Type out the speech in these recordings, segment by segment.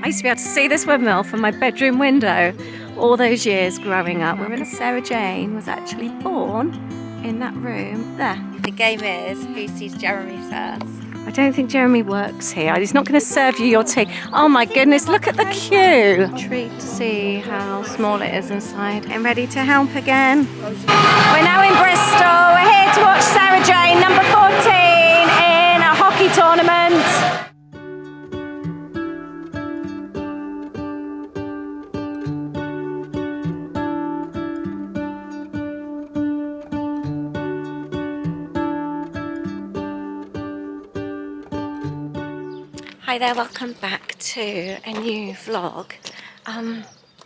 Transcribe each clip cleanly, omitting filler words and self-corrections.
I used to be able to see this windmill from my bedroom window all those years growing up. When Sarah Jane was actually born in that room there. The game is who sees Jeremy first. I don't think Jeremy works here. He's not going to serve you your tea. Oh my goodness, look at the queue. Treat to see how small it is inside. I'm ready to help again. We're now in Bristol. We're here to watch Sarah Jane, number 14, in a hockey tournament. Hi there, welcome back to a new vlog.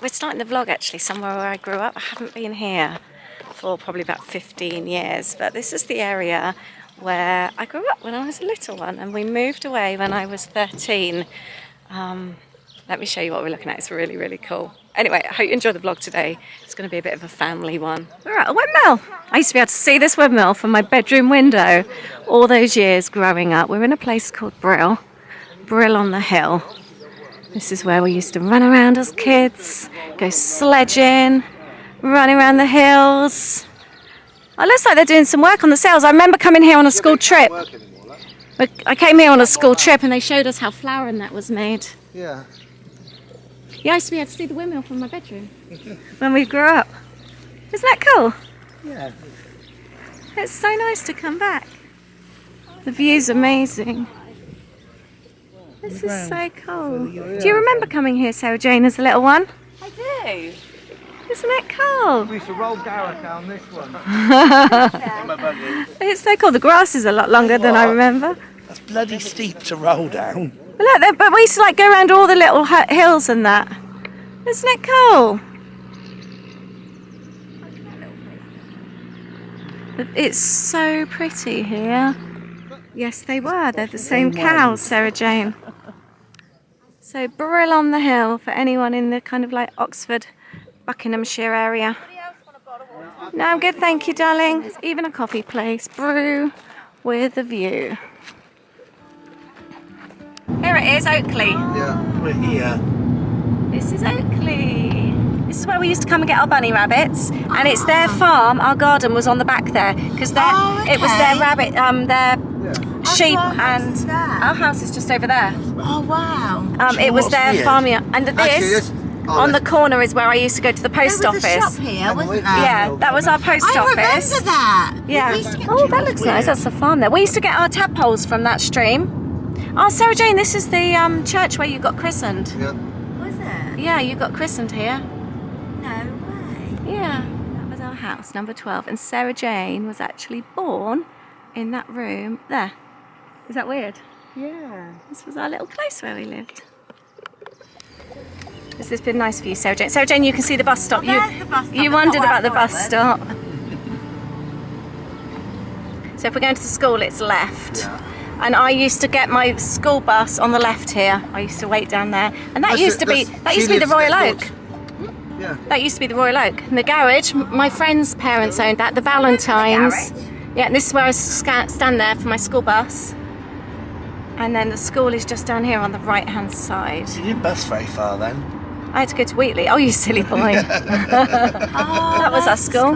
We're starting the vlog actually somewhere where I grew up. I haven't been here for probably about 15 years, but this is the area where I grew up when I was a little one, and we moved away when I was 13. Let me show you what we're looking at. It's really, really cool. Anyway, I hope you enjoy the vlog today. It's going to be a bit of a family one. We're at a windmill. I used to be able to see this windmill from my bedroom window all those years growing up. We're in a place called Brill. Brill on the hill. This is where we used to run around as kids, go sledging, running around the hills. Oh, it looks like they're doing some work on the sails. I remember coming here on a school trip. I came here on a school trip and they showed us how flour and that was made. Yeah. Yeah, I used to be able to see the windmill from my bedroom when we grew up. Isn't that cool? Yeah. It's so nice to come back. The view's amazing. This is so cool. Do you remember coming here, Sarah Jane, as a little one? I do. Isn't it cool? We used to roll Gareth down this one. It's so cool. The grass is a lot longer than I remember. That's bloody steep to roll down. But look, but we used to like go around all the little hills and that. Isn't it cool? It's so pretty here. Yes, they were. They're the same cows, Sarah Jane. So Brill on the hill for anyone in the kind of like Oxford, Buckinghamshire area. No, I'm good, thank you, darling. There's even a coffee place. Brew with a view. Here it is, Oakley. Yeah, we're here. This is Oakley. This is where we used to come and get our bunny rabbits, and it's their farm. Our garden was on the back there because it was their rabbit, their sheep, and our house is just over there. Oh wow! It was their farm, and this on the corner is where I used to go to the post office. There was a shop here, wasn't there? Yeah, that was our post office. I remember that. Yeah. Oh, that looks nice. That's a farm there. We used to get our tadpoles from that stream. Oh, Sarah Jane, this is the church where you got christened. Yeah. Was it? Yeah, you got christened here. No way. Yeah, that was our house, number 12. And Sarah Jane was actually born in that room there. Is that weird? Yeah. This was our little place where we lived. This has been nice for you, Sarah Jane. Sarah Jane, you can see the bus stop. There's the bus stop. You wondered about the bus stop. So if we're going to the school, it's left. Yeah. And I used to get my school bus on the left here. I used to wait down there, and that used to be the Royal Oak. Yeah. That used to be the Royal Oak. And the garage, my friend's parents owned that. The Valentines. Yeah, and this is where I stand there for my school bus. And then the school is just down here on the right-hand side. You didn't bus very far then. I had to go to Wheatley. Oh, you silly boy. That was our school.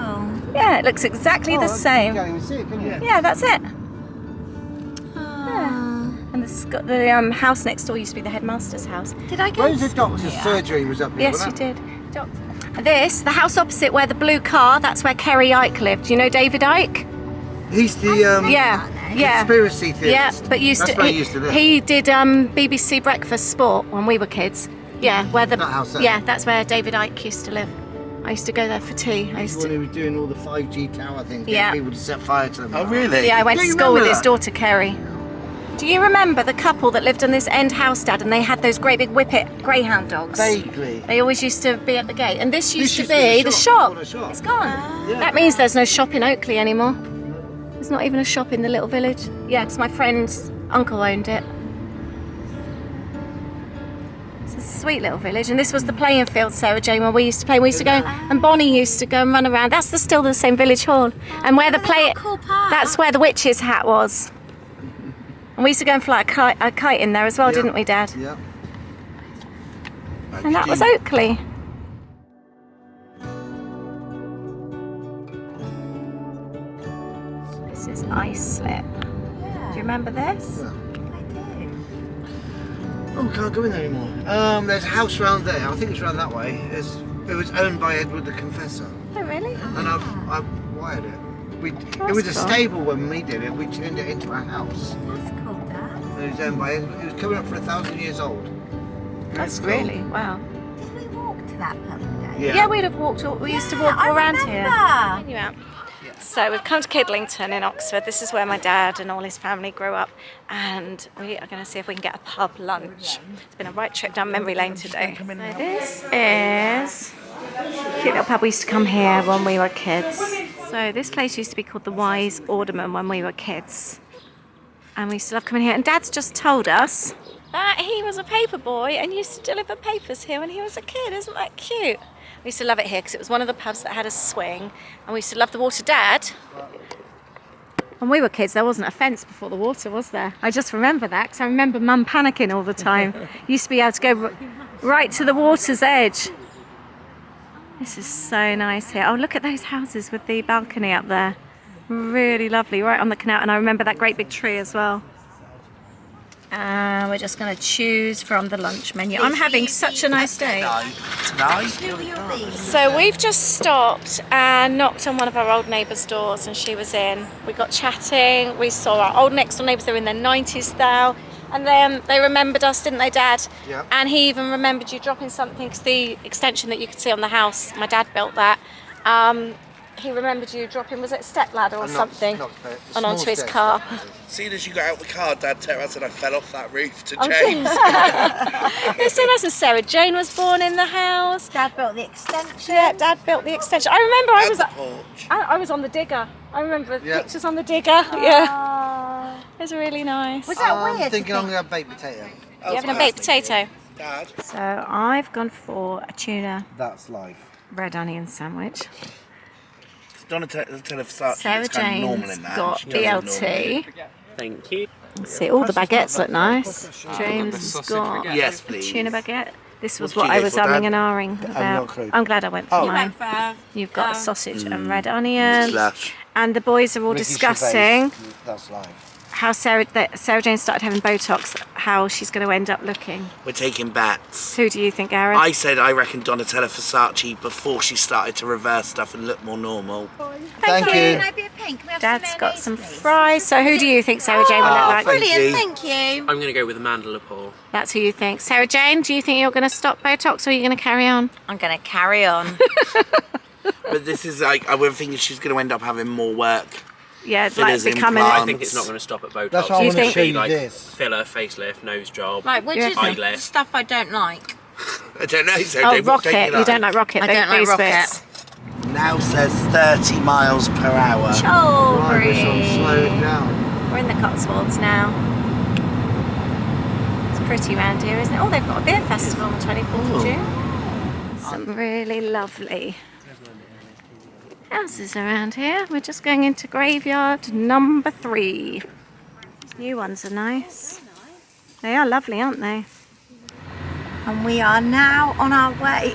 Yeah, it looks exactly the same. You can't even see it, can you? Yeah, that's it. Yeah. And the house next door used to be the headmaster's house. Did I go? Where's the doctor's surgery was up here? Yes, you did. The house opposite where the blue car, that's where Kerry Ike lived. Do you know David Ike? He's the conspiracy theorist. Yeah, but That's where he used to live. He did BBC Breakfast Sport when we were kids. Yeah, where that house there? Yeah, that's where David Ike used to live. I used to go there for tea. When he was doing all the 5G tower things, Yeah. getting people to set fire to them. Oh really? Yeah, I went Do to you school with remember his that? daughter Kerry. Do you remember the couple that lived on this end house, Dad, and they had those great big whippet greyhound dogs? Vaguely. They always used to be at the gate, and this used to used to be be the the shop. shop. Oh, the shop. It's gone. Yeah. That means there's no shop in Oakley anymore. There's not even a shop in the little village. Yeah, because my friend's uncle owned it. It's a sweet little village, and this was the playing field, Sarah Jane, where we used to play. We used to go, and Bonnie used to go and run around. That's still the same village hall, and where the cool park. that's where the witch's hat was. And we used to go and fly a kite in there as well, didn't we, Dad? Yeah. And that was Oakley. This is Ice Slip. Yeah. Do you remember this? Yeah. I do. Oh, we can't go in there anymore. There's a house round there. I think it's round that way. It was owned by Edward the Confessor, Oh, really? and I wired it. That's It was a cool. stable when we did it. We turned it into a house. That's cool, Dad. And it was owned by Edward. It was coming up for 1,000 years old. That's cool. really, wow. Did we walk to that pub today? Yeah. Yeah, we'd have walked, we used to walk I all around remember. here. You out. So we've come to Kidlington in Oxford. This is where my dad and all his family grew up, and we are going to see if we can get a pub lunch. It's been a right trip down memory lane today. So this is a cute little pub. We used to come here when we were kids. So this place used to be called the Wise Alderman when we were kids, and we used to love coming here. And Dad's just told us that he was a paper boy and used to deliver papers here when he was a kid. Isn't that cute? We used to love it here because it was one of the pubs that had a swing, and we used to love the water. Dad, when we were kids, there wasn't a fence before the water, was there? I just remember that because I remember Mum panicking all the time. Used to be able to go right to the water's edge. This is so nice here. Oh, look at those houses with the balcony up there. Really lovely, right on the canal. And I remember that great big tree as well. And we're just going to choose from the lunch menu. I'm having such a nice day. So we've just stopped and knocked on one of our old neighbours' doors, and she was in. We got chatting. We saw our old next door neighbours. They're in their 90s now. And then they remembered us, didn't they, Dad? Yeah. And he even remembered you dropping something, because the extension that you could see on the house, my dad built that. He remembered you dropping, was it a step ladder or something, and onto his car. Soon as you got out the car, Dad turned around and I fell off that roof to Oh, James. It's so nice. And Sarah Jane was born in the house. Dad built the extension. Yeah, Dad built the extension. I remember I And was the porch. I was on the digger. I remember Yeah. pictures on the digger. Yeah, it was really nice. Was that I'm weird? thinking to I'm think? going to have baked potato. You having a baked potato? Dad. So I've gone for a tuna That's life. red onion sandwich. Donatella Versace. Sarah it's kind of normal Jane's in that. got She does it normally. BLT. Thank you. See, all the baguettes look nice. James the has sausage got baguette. Yes, a please. tuna baguette. This was What what did you I go was for, umming Dad? and ahhing not about. crude. I'm glad I went for mine. You've got sausage and red onion. Slush. And the boys are all Ricky discussing Gervais, that's life. how Sarah Jane started having Botox, how she's going to end up looking. We're taking bets. Who do you think, Aaron? I said I reckon Donatella Versace before she started to reverse stuff and look more normal. Thank you. Can I be a pink? Can we have Dad's some got mayonnaise, some please? fries. So who do you think Sarah Jane will look like? thank Brilliant, you. thank you. I'm going to go with Amanda Lepore. That's who you think. Sarah Jane, do you think you're going to stop Botox, or are you going to carry on? I'm going to carry on. But this is like, we're thinking she's going to end up having more work. Yeah, it's Fillers, like becoming. implants. I think it's not going to stop at Botox. That's why I Do you want to think- show you like this. filler, facelift, nose job. Right, which Yeah. is the Eyelash. stuff I don't like? I don't know. So Oh, Dave, what rocket. take You don't like rocket. I don't like these rocket. bits. Now says 30 miles per hour. Right, we shall slow it down. We're in the Cotswolds now. It's pretty round here, isn't it? Oh, they've got a beer festival on the 24th of June. Some really lovely houses around here. We're just going into graveyard number 3. These new ones are nice. They are lovely, aren't they? And we are now on our way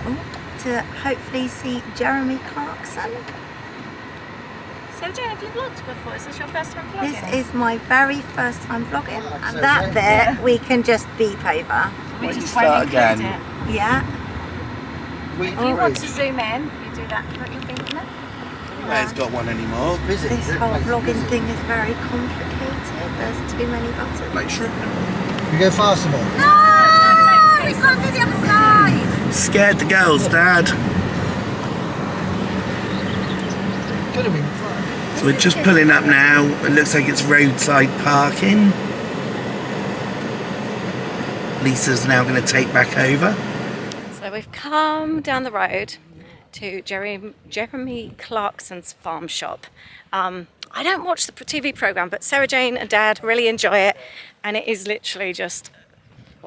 to hopefully see Jeremy Clarkson. So, Jane, have you vlogged before? Is this your first time vlogging? This is my very first time vlogging, and so that great. bit we can just beep over. We Why don't you just won't start include again? it. Yeah. If you want to zoom in, you do that. Put your finger in it. Where's got one anymore? Busy. This whole vlogging thing is very complicated. There's too many buttons. Like shrimp. You go faster, Mum. No! We can't see the other side! Scared the girls, Dad. Could have been fun. So we're just pulling up now. It looks like it's roadside parking. Lisa's now going to take back over. So we've come down the road to Jeremy Clarkson's farm shop. I don't watch the TV programme, but Sarah Jane and Dad really enjoy it. And it is literally just,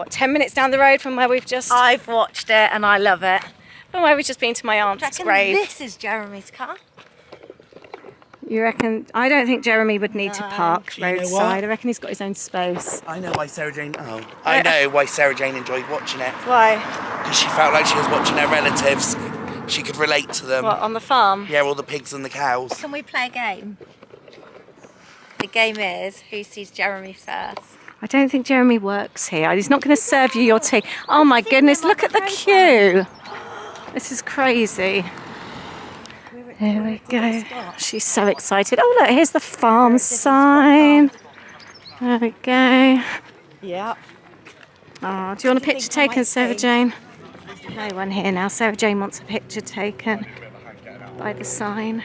10 minutes down the road from where we've just... I've watched it and I love it. From where we've just been to my aunt's Reckon grave. this is Jeremy's car. You reckon? I don't think Jeremy would need to park Do you know roadside. what? I reckon he's got his own space. I know why Sarah Jane. Oh, I know why Sarah Jane enjoyed watching it. Why? Because she felt like she was watching her relatives. She could relate to them. What, on the farm? Yeah, all the pigs and the cows. Can we play a game? The game is who sees Jeremy first. I don't think Jeremy works here. He's not going to serve you your tea. Oh my goodness, look at the queue. This is crazy. Here we go. She's so excited. Oh look, here's the farm sign. There we go. Yeah. Oh, do you want a picture taken, Sarah Jane? No one here now. Sarah Jane wants a picture taken by the sign.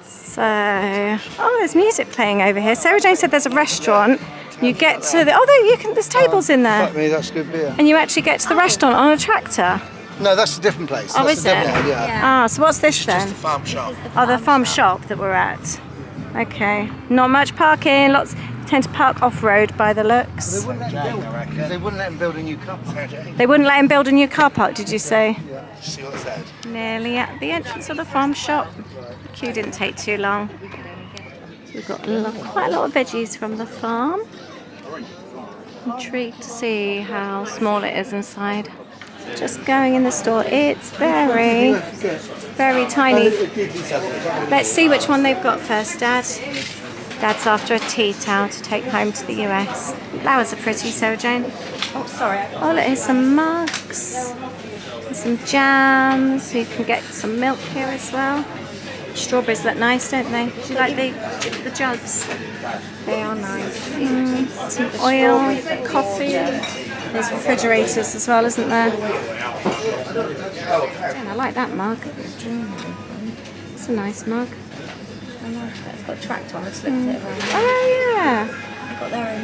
So, oh, there's music playing over here. Sarah Jane said there's a restaurant. You get to the, there's tables in there. Fuck me, that's good beer. And you actually get to the restaurant on a tractor. No, that's a different place. Oh, That's is a it? different one, yeah. Ah, so what's this Just then? the farm shop. Oh, the farm shop that we're at. Okay, not much parking. Lots tend to park off-road by the looks. They wouldn't let him build. They wouldn't let him build a new car park. They wouldn't let him build a new car park, did you say? See what it said? Nearly at the entrance of the farm shop. The queue didn't take too long. We've got quite a lot of veggies from the farm. Intrigued to see how small it is inside. Just going in the store, it's very, very tiny. Let's see which one they've got first, Dad. Dad's after a tea towel to take home to the US. Flowers are pretty, Sarah Jane. Oh, sorry. Oh, look, here's some mugs. There's some jams. You can get some milk here as well. Strawberries look nice, don't they? Do you like the jugs? They are nice. Some oil, coffee. There's refrigerators as well, isn't there? I like that mug. It's a nice mug. It's got a tractor on. Let's look at it around. Oh yeah. They've got their own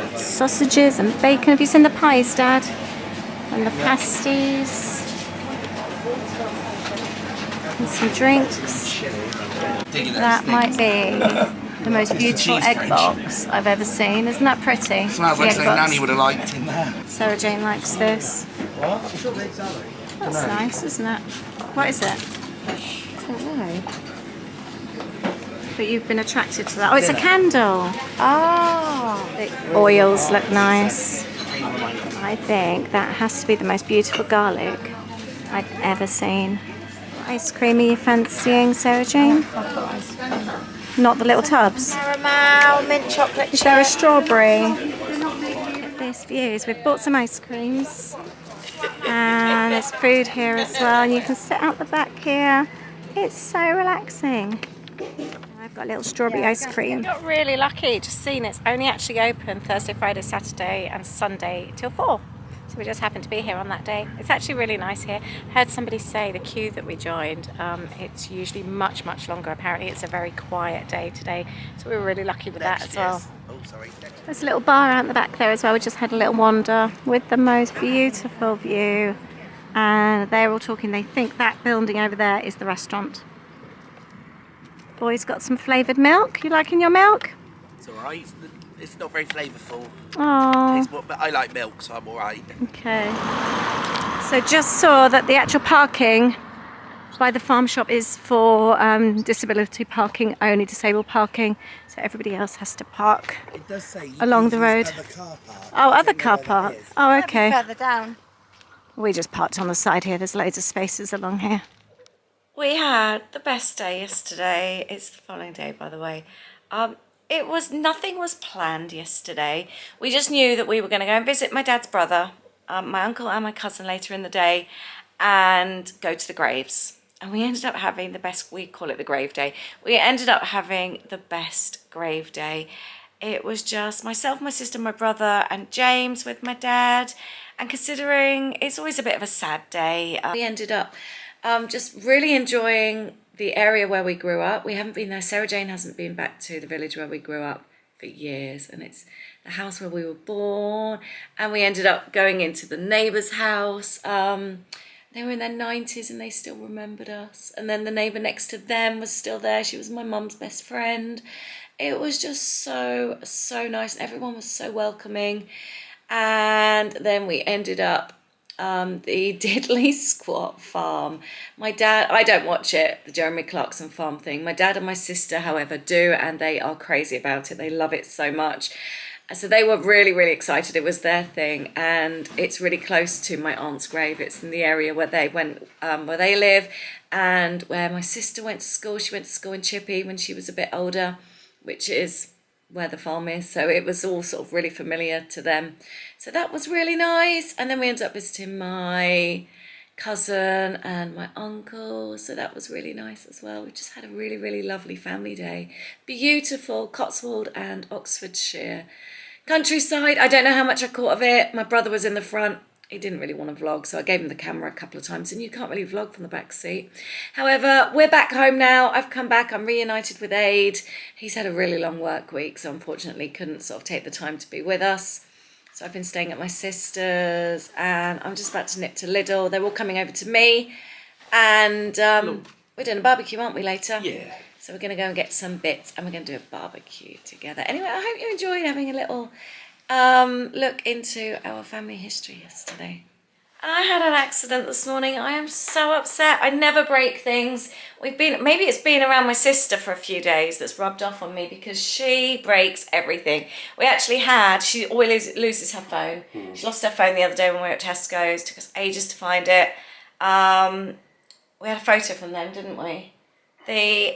Tractor. Sausages and bacon. Have you seen the pies, Dad? And the pasties. And some drinks. That might be the most beautiful cheese egg fridge. box I've ever seen. Isn't that pretty? Smells The like egg something box. Nanny would have liked in there. Sarah Jane likes this. That's nice, isn't it? What is it? I don't know. But you've been attracted to that. Oh, it's a candle. Oh. The oils look nice. I think that has to be the most beautiful garlic I've ever seen. What ice cream are you fancying, Sarah Jane? Not the little tubs. caramel, mint chocolate Is there a strawberry? Look at this views. We've bought some ice creams. And there's food here as well. And you can sit out the back here. It's so relaxing. I've got a little strawberry ice cream. Got really lucky. Just seen it's only actually open Thursday, Friday, Saturday and Sunday till 4. So we just happened to be here on that day. It's actually really nice here. Heard somebody say the queue that we joined, it's usually much, much longer. Apparently it's a very quiet day today. So we were really lucky with that as well. Oh, sorry. There's a little bar out the back there as well. We just had a little wander with the most beautiful view. And they're all talking. They think that building over there is the restaurant. Boys got some flavoured milk. You liking your milk? It's alright. It's not very flavourful. Oh, But I like milk, so I'm alright. okay. So just saw that the actual parking by the farm shop is for disability parking, only disabled parking. So everybody else has to park It does say along the road. Oh, other car park. Oh, okay. further down. We just parked on the side here. There's loads of spaces along here. We had the best day yesterday. It's the following day, by the way. Nothing was planned yesterday. We just knew that we were going to go and visit my dad's brother, my uncle and my cousin later in the day, and go to the graves. And we ended up having the best, we call it the grave day. We ended up having the best grave day. It was just myself, my sister, my brother, and James with my dad. And considering it's always a bit of a sad day, we ended up just really enjoying the area where we grew up. We haven't been there. Sarah Jane hasn't been back to the village where we grew up for years. And it's the house where we were born. And we ended up going into the neighbour's house. They were in their 90s and they still remembered us. And then the neighbour next to them was still there. She was my mum's best friend. It was just so nice. And everyone was so welcoming. And then we ended up the Diddley Squat Farm. My dad, I don't watch it, the Jeremy Clarkson farm thing. My dad and my sister, however, do, and they are crazy about it. They love it so much. So they were really, really excited. It was their thing, and it's really close to my aunt's grave. It's in the area where they went, where they live, and where my sister went to school. She went to school in Chippy when she was a bit older, which is where the farm is. So it was all sort of really familiar to them. So that was really nice. And then we ended up visiting my cousin and my uncle, so that was really nice as well. We just had a really, really lovely family day. Beautiful Cotswold and Oxfordshire countryside. I don't know how much I caught of it. My brother was in the front. He didn't really want to vlog, so I gave him the camera a couple of times, and you can't really vlog from the back seat. However, we're back home now. I've come back. I'm reunited with Aid. He's had a really long work week, so unfortunately couldn't sort of take the time to be with us. So I've been staying at my sister's, and I'm just about to nip to Lidl. They're all coming over to me, and we're doing a barbecue, aren't we, later? Yeah. So we're going to go and get some bits, and we're going to do a barbecue together. Anyway, I hope you enjoyed having a little look into our family history yesterday. And I had an accident this morning. I am so upset. I never break things. Maybe it's been around my sister for a few days that's rubbed off on me, because she breaks everything. We actually she always loses her phone. She lost her phone the other day when we were at Tesco's. Took us ages to find it. We had a photo from them, didn't we?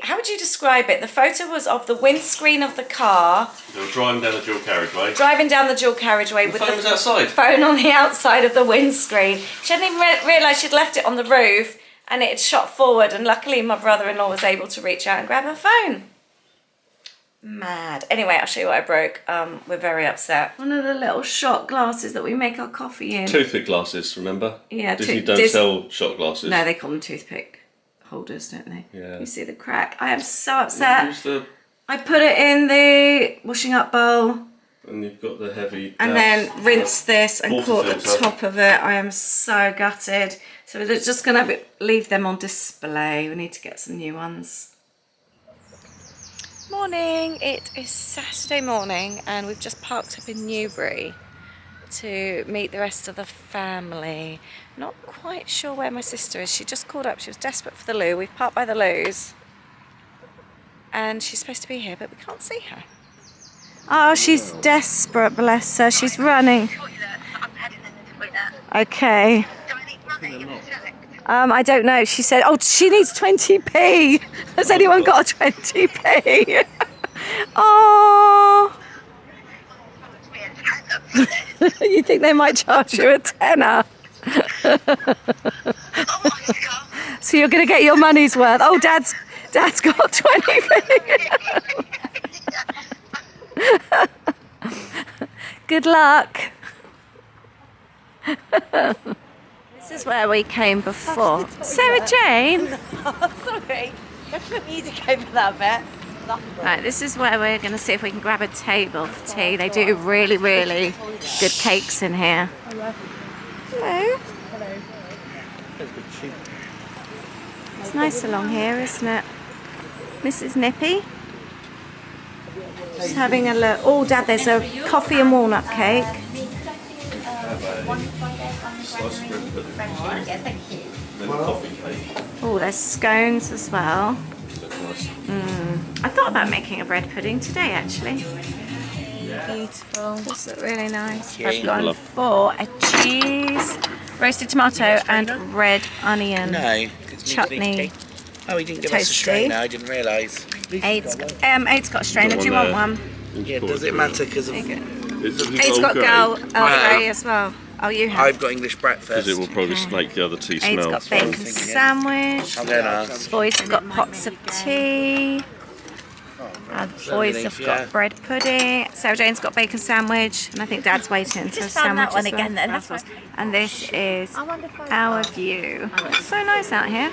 How would you describe it? The photo was of the windscreen of the car. They were driving down the dual carriageway. Driving down the dual carriageway with the phone was outside. Phone on the outside of the windscreen. She hadn't even realised she'd left it on the roof, and it had shot forward, and luckily my brother-in-law was able to reach out and grab her phone. Mad. Anyway, I'll show you what I broke. We're very upset. One of the little shot glasses that we make our coffee in. Toothpick glasses, remember? Yeah. Disney don't sell shot glasses. No, they call them toothpick holders, don't they? Yeah. You see the crack. I am so upset. Use the, I put it in the washing up bowl, and you've got the heavy. and then rinse this and water caught the filter. top of it. I am so gutted. So we're just going to leave them on display. We need to get some new ones. Morning. It is Saturday morning, and we've just parked up in Newbury to meet the rest of the family. Not quite sure where my sister is. She just called up. She was desperate for the loo. We've parked by the loos, and she's supposed to be here, but we can't see her. Oh, she's desperate, bless her. She's running. Okay. I don't know. She said, oh, she needs 20p. Has anyone got a 20p? Oh. You think they might charge you a tenner? So you're going to get your money's worth. Oh, Dad's got 20p. Good luck. This is where we came before. Sarah Jane. Sorry, let's put music over that bit. Right, this is where we're going to see if we can grab a table for tea. They do really, really good cakes in here. Hello. It's nice along here, isn't it? Mrs. Nippy. Just having a look. Oh, Dad, there's a coffee and walnut cake. Oh, there's scones as well. I thought about making a bread pudding today, actually. Beautiful. Those look really nice. I've gone for a cheese, roasted tomato, and red onion chutney. Oh, he didn't give us a strainer. I didn't realise. Aid's got a strainer. Do you want one? Yeah, does it matter? Because Aid's got Earl Grey as well. Oh, you have. I've got English breakfast. Because it will probably make the other tea Aid's smell. got bacon sandwich. I'm going to ask. Boys have got pots of tea. Boys have got bread pudding. Sarah Jane's got bacon sandwich, and I think Dad's waiting for a sandwich that one as well. again then. That's right. And this is our view. It's so nice out here.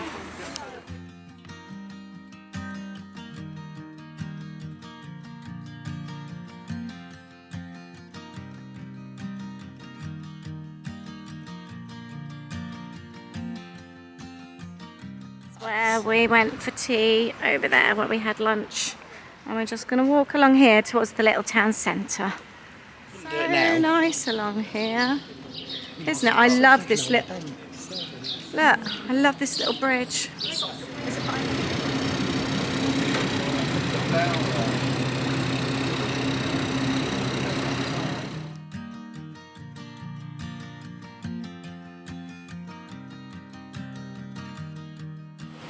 Where we went for tea over there where we had lunch, and we're just going to walk along here towards the little town centre. So nice along here. isn't it? I love this little... Look, I love this little bridge.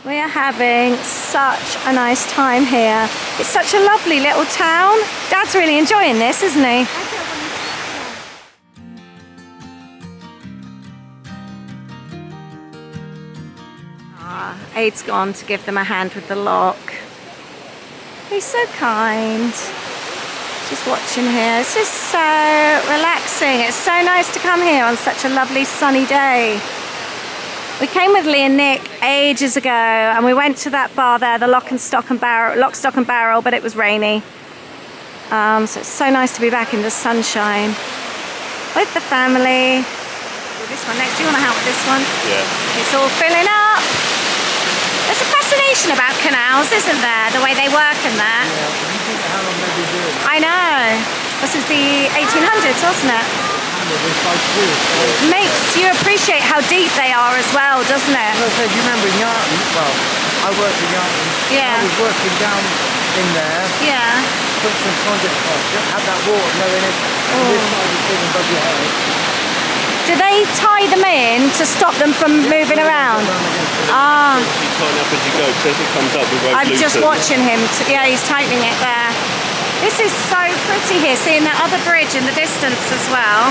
We are having such a nice time here. It's such a lovely little town. Dad's really enjoying this, isn't he? Aid's gone to give them a hand with the lock. He's so kind. Just watching here. This is so relaxing. It's so nice to come here on such a lovely sunny day. We came with Lee and Nick ages ago and we went to that bar there, the Lock, Stock and Barrel, but it was rainy. So it's so nice to be back in the sunshine with the family. This one next. Do you want to help with this one? Yeah. It's all filling up. There's a fascination about canals, isn't there? The way they work and that. Yeah, you think how long they've been doing it? I know. This is the 1800s, wasn't it? Makes you appreciate how deep they are as well, doesn't it? As I said, you remember in Yarton, well, I worked in Yarton. Yeah. I was working down in there. Yeah. Put some conduit across, had that water going in. This side was big above your head. Do they tie them in to stop them from moving around? Ah. You tighten up as you go, so if it comes up, we won't I'm lose just it. watching him. Yeah, he's tightening it there. This is so pretty here, seeing that other bridge in the distance as well.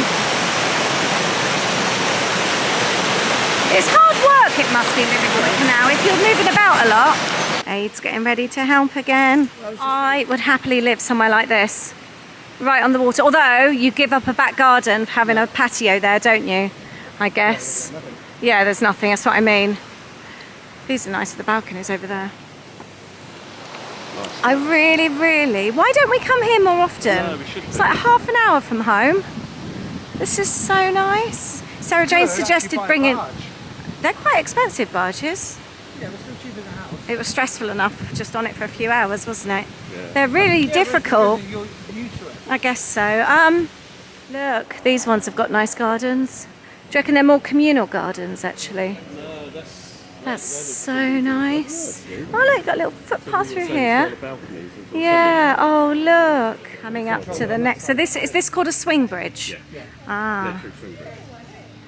It's hard work, it must be, living on the canal if you're moving about a lot. Aid's getting ready to help again. I would happily live somewhere like this, right on the water. Although you give up a back garden for having a patio there, don't you? I guess. Yeah, there's nothing. That's what I mean. These are nice, the balconies over there. I really... Why don't we come here more often? No, we should. It's like half an hour from home. This is so nice. Sarah Jane suggested bringing... They're quite expensive, barges. Yeah, they're still cheaper than a house. It was stressful enough just on it for a few hours, wasn't it? Yeah. They're really difficult. You're used to it. I guess so. Look, these ones have got nice gardens. Do you reckon they're more communal gardens, actually? No, That's so nice. Oh, look, got a little footpath through here. balconies. Yeah. Oh, look. Coming up to the next. So is this called a swing bridge? Yeah. Ah.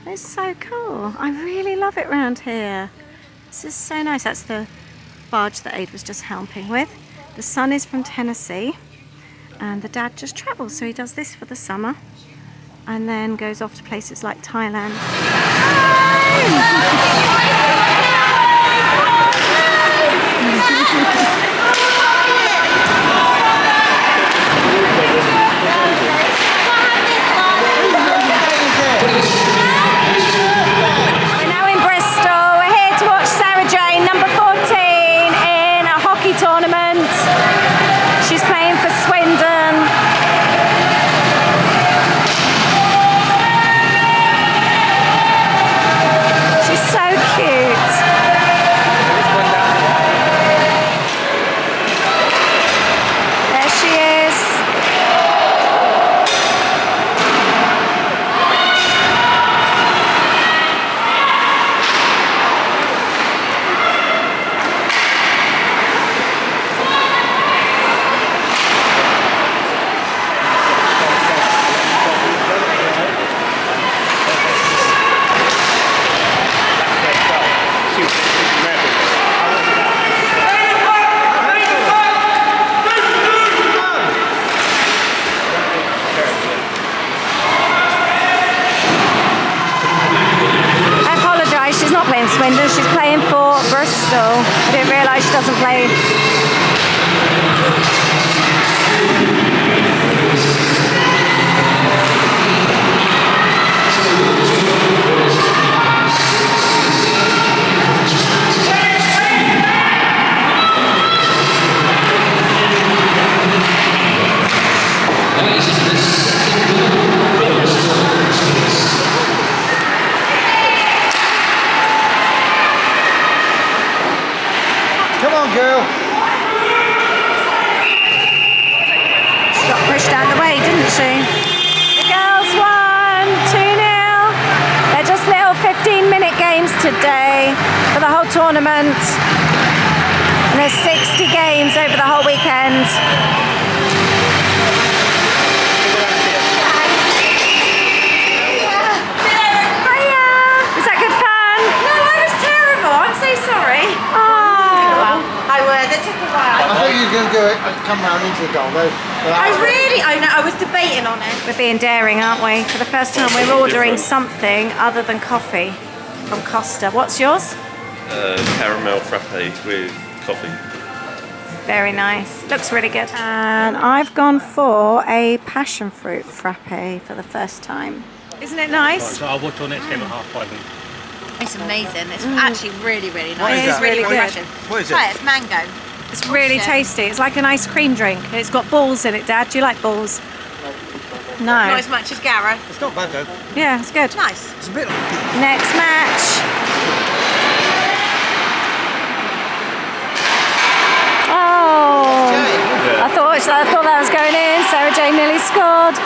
It's so cool. I really love it round here. This is so nice. That's the barge that Aid was just helping with. The son is from Tennessee and the dad just travels. So he does this for the summer and then goes off to places like Thailand. We're now in Bristol. We're here to watch Sarah Jane, number 14, in a hockey tournament. She's playing for Swindon. She's so cute. There she is. I apologise, she's not playing Swindon, she's playing for Bristol. I didn't realise she doesn't play. Come on, girl. sponsored day for the whole tournament. And there's 60 games over the whole weekend. Was that good fun? No, I was terrible. I'm so sorry. Oh. I was. It took a while. I thought you were going to do it and come round into the goal though. I know, I was debating on it. We're being daring, aren't we? For the first time we're ordering something other than coffee from Costa. What's yours? Caramel frappe with coffee. Very nice. Looks really good. And I've gone for a passion fruit frappe for the first time. Isn't it nice? So I'll watch your next game at 5:30. It's amazing. It's actually really, really What nice. is It is that? really good. refreshing. What is it? Try it. It's mango. It's really tasty. It's like an ice cream drink. It's got balls in it, Dad. Do you like balls? No. Not as much as Gareth. It's not bad though. Yeah, it's good. Nice. It's a bit. Next match. Oh, I thought that was going in. Sarah Jane nearly scored.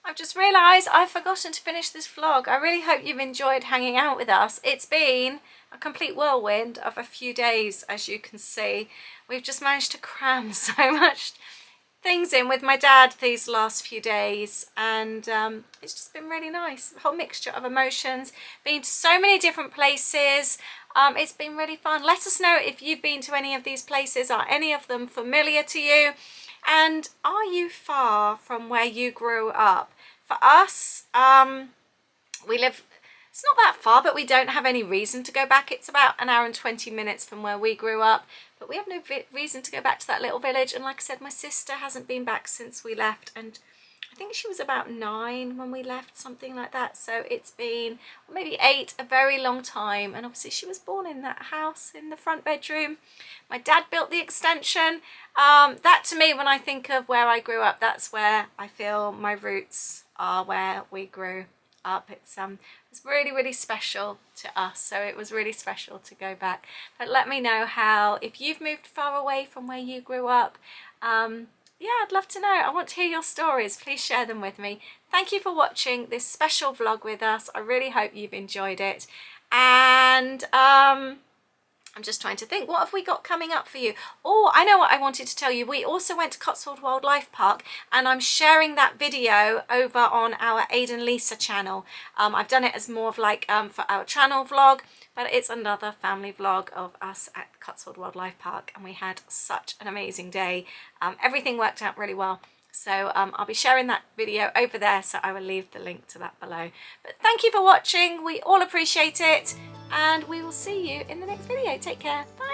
I've just realised I've forgotten to finish this vlog. I really hope you've enjoyed hanging out with us. It's been a complete whirlwind of a few days, as you can see. We've just managed to cram so much things in with my dad these last few days, and it's just been really nice. A whole mixture of emotions, been to so many different places. It's been really fun. Let us know if you've been to any of these places. Are any of them familiar to you? And are you far from where you grew up? For us, we live, it's not that far, but we don't have any reason to go back. It's about an hour and 20 minutes from where we grew up, but we have no reason to go back to that little village. And like I said, my sister hasn't been back since we left, and I think she was about 9 when we left, something like that. So it's been maybe 8, a very long time. And obviously she was born in that house in the front bedroom. My dad built the extension. That to me, when I think of where I grew up, that's where I feel my roots are, where we grew up. It's really, really special to us. So it was really special to go back. But let me know how, if you've moved far away from where you grew up, yeah, I'd love to know. I want to hear your stories. Please share them with me. Thank you for watching this special vlog with us. I really hope you've enjoyed it. And I'm just trying to think, what have we got coming up for you? Oh, I know what I wanted to tell you. We also went to Cotswold Wildlife Park, and I'm sharing that video over on our Aidan Lisa channel. I've done it as more of like for our channel vlog, but it's another family vlog of us at Cotswold Wildlife Park, and we had such an amazing day. Everything worked out really well. So I'll be sharing that video over there, so I will leave the link to that below. But thank you for watching. We all appreciate it, and we will see you in the next video. Take care. Bye.